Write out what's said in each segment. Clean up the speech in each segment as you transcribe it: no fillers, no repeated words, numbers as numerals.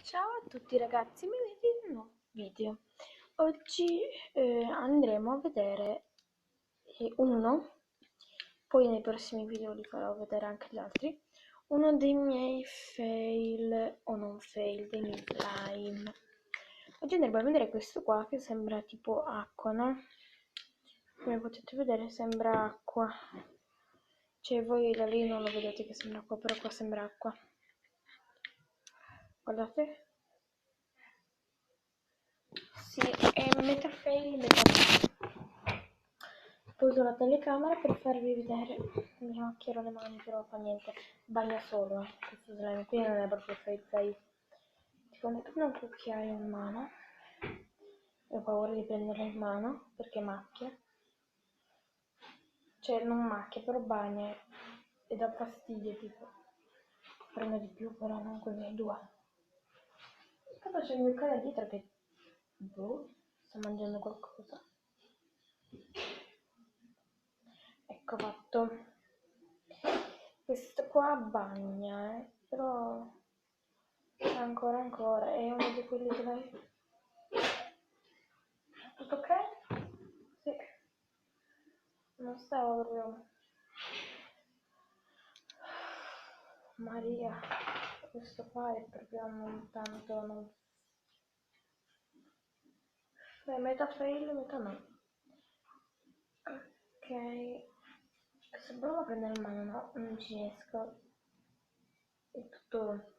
Ciao a tutti ragazzi, benvenuti in un nuovo video. Oggi andremo a vedere uno, poi nei prossimi video li farò vedere anche gli altri, uno dei miei fail o non fail, dei miei slime. Oggi andremo a vedere questo qua che sembra tipo acqua, no? Come potete vedere sembra acqua. Cioè voi da lì non lo vedete che sembra acqua, però qua sembra acqua. Guardate. Sì, è metà fail, metà no. Uso la telecamera per farvi vedere. Mi macchierò le mani, però fa niente. Bagna solo questo slime, quindi non è proprio fail. Tipo, ne prendo un cucchiaio in mano. Ho paura di prenderlo in mano perché macchia. Cioè, non macchia, però bagna e dà fastidio, tipo. Prendo di più, però non con i miei due. Tanto c'è il mio cane dietro che sta mangiando qualcosa. Ecco fatto. Questo qua bagna, però ancora è uno di quelli che lei. Tutto ok? Sì. Non stavo proprio. Maria, questo qua è proprio non tanto, non. Beh, metà fail, metà no. Ok. Se provo a prendere in mano, no, non ci riesco. È tutto.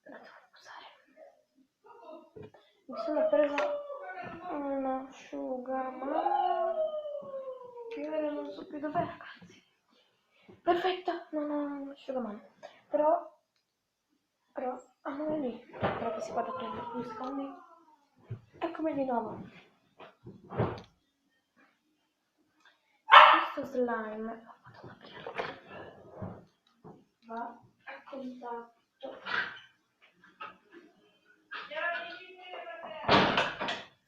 La devo usare. Mi sono presa un asciugamano. Che ora non so più dov'è, ragazzi. Perfetto, non ho un asciugamano. Però. Non è lì. Però che si vada a prendere 2 secondi. Eccomi di nuovo. Questo slime va a contatto.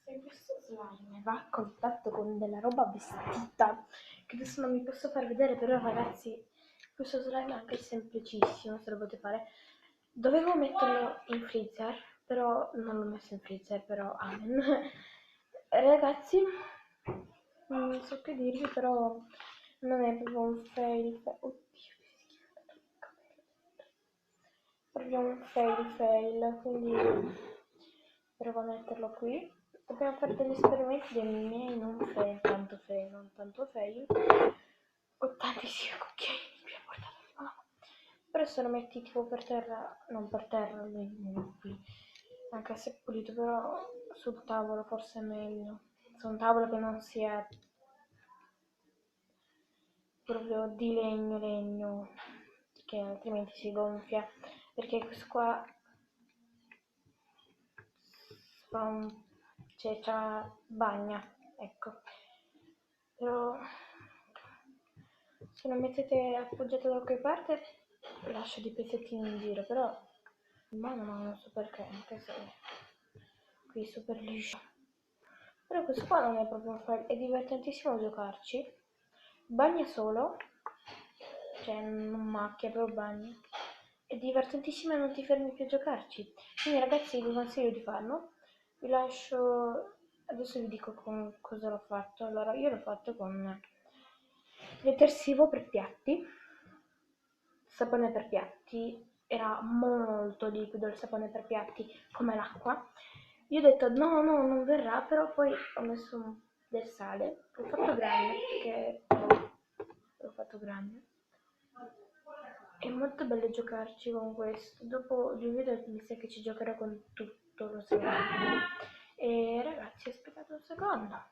Se questo slime va a contatto con della roba vestita, che adesso non vi posso far vedere, però ragazzi, questo slime è anche semplicissimo, se lo potete fare. Dovevo metterlo in freezer, però non l'ho messo in freezer, però amen. Ragazzi, non so che dirvi, però non è proprio un fail. Oddio, che schifo. Proprio un fail, quindi provo a metterlo qui. Dobbiamo fare degli esperimenti dei miei non tanto fail. Ho tantissimi cucchiaini qui a portata di mano. Però se lo metti tipo per terra, non per terra, qui, anche se è pulito, però sul tavolo forse è meglio. Su un tavolo che non sia proprio di legno, che altrimenti si gonfia, perché questo qua c'ha bagna, ecco. Però se lo mettete appoggiato da qualche parte lascia dei pezzettini in giro, però in mano non so perché, anche se qui è super liscio. Però questo qua non è proprio è divertentissimo giocarci. Bagna solo, cioè non macchia, però bagna. È divertentissimo e non ti fermi più a giocarci. Quindi ragazzi vi consiglio di farlo. Vi lascio, adesso vi dico con cosa l'ho fatto. Allora io l'ho fatto con detersivo per piatti, sapone per piatti, era molto liquido il sapone per piatti come l'acqua. Io ho detto no, non verrà, però poi ho messo del sale, l'ho fatto grande perché l'ho fatto grande. È molto bello giocarci con questo. Dopo il video mi sa che ci giocherò con tutto lo slime. E ragazzi, aspettate un secondo.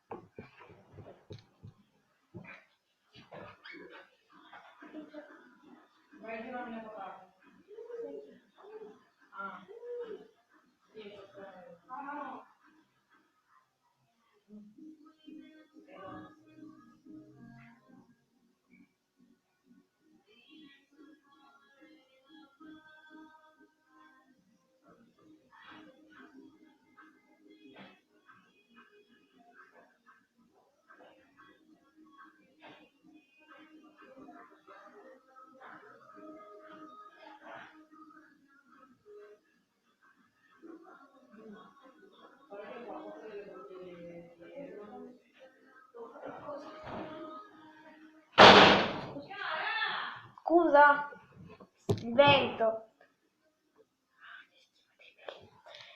Scusa, il vento.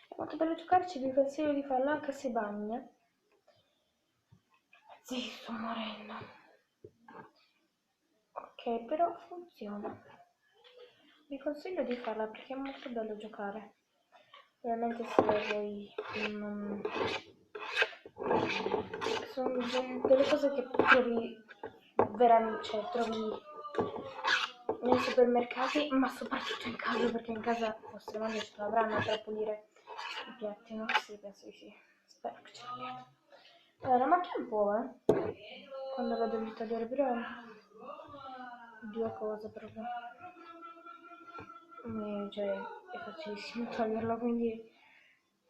È molto bello giocarci, vi consiglio di farlo anche se bagna. Sì, sto morendo. Ok, però funziona. Vi consiglio di farla perché è molto bello giocare. Ovviamente se voi non... sono delle cose che trovi veramente, cioè trovi nei supermercati, ma soprattutto in casa, perché in casa le vostre madri ce l'avranno per pulire i piatti, no? Sì, penso di sì. Spero che ce l'abbiate. Allora, ma che un po', quando vado a tagliare, però due cose proprio. Cioè, è facilissimo toglierlo, quindi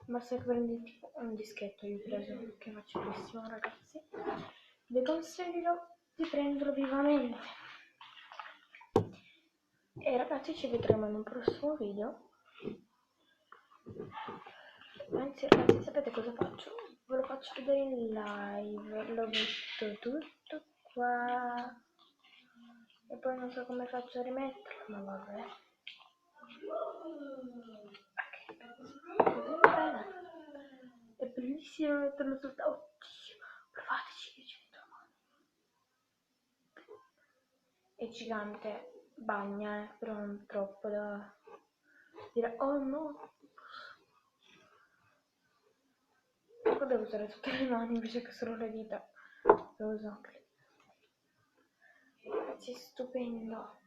basta che prendi tipo un dischetto, io ho preso, che è facilissimo, ragazzi. Vi consiglio di prenderlo vivamente. E ragazzi, ci vedremo in un prossimo video. Anzi ragazzi, sapete cosa faccio? Ve lo faccio vedere in live, lo metto tutto qua e poi non so come faccio a rimetterlo, ma vabbè. Ok, bene. È bellissimo metterlo sul tavolo. Oddio, provateci, io ci metto la mano. È gigante, bagna, però non troppo da dire, oh no. Ecco, devo usare tutte le mani invece che solo le dita. Lo uso anche. Ragazzi, è stupendo.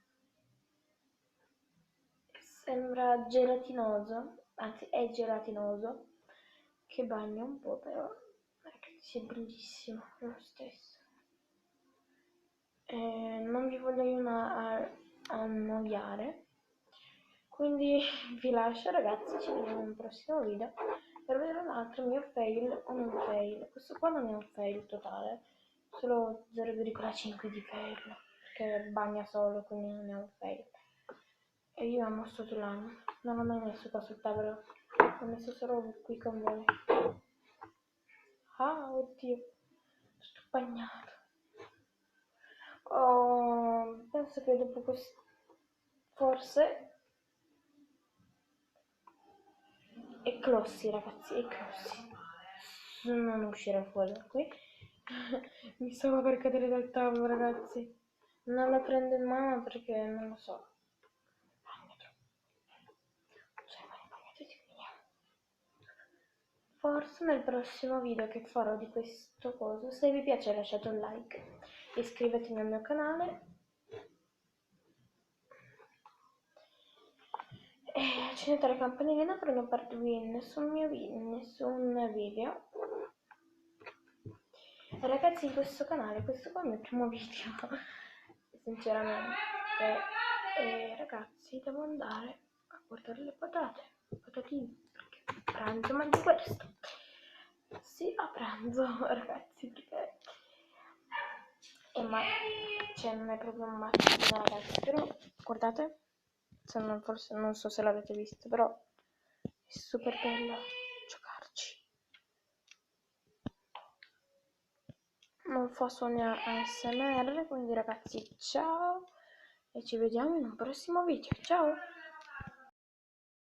Sembra gelatinoso, anzi è gelatinoso, che bagna un po', però ragazzi è bellissimo lo stesso. Non vi voglio annoiare, quindi vi lascio ragazzi, ci vediamo in un prossimo video per vedere un altro mio fail o non fail. Questo qua non è un fail totale, solo 0,5 di fail, perché bagna solo, quindi non è un fail. E io amo Sotolano, non l'ho mai messo qua sul tavolo, l'ho messo solo qui con voi. Ah, oddio, tutto bagnato. Oh, penso che dopo questo, forse, eclossi ragazzi, eclossi. Non uscire fuori da qui. Mi stavo per cadere dal tavolo ragazzi. Non la prendo in mano perché non lo so. Forse nel prossimo video che farò di questo coso, se vi piace lasciate un like, iscrivetevi al mio canale e accendete la campanellina per non perdervi nessun video. Ragazzi, in questo canale, questo qua è il mio primo video, sinceramente. E ragazzi, devo andare a portare le patatine, perché a pranzo mangio questo. Sì, a pranzo, ragazzi, perché... ma cioè non è proprio un mattino, ragazzi, però guardate, se non, forse non so se l'avete visto, però è super bello giocarci. Non fa suoni ASMR, quindi ragazzi ciao e ci vediamo in un prossimo video, ciao!